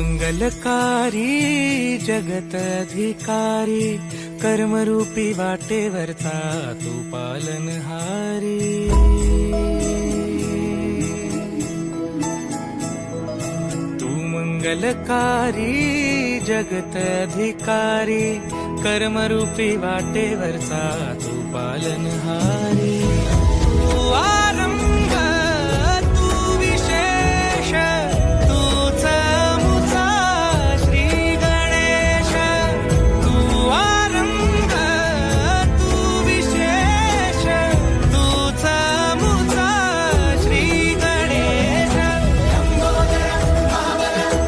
मंगलकारी जगत अधिकारी, कर्मरूपी वाटेवरचा तू पालनहारी। तू मंगलकारी जगत अधिकारी, कर्मरूपी वाटेवरचा तू पालनहारी।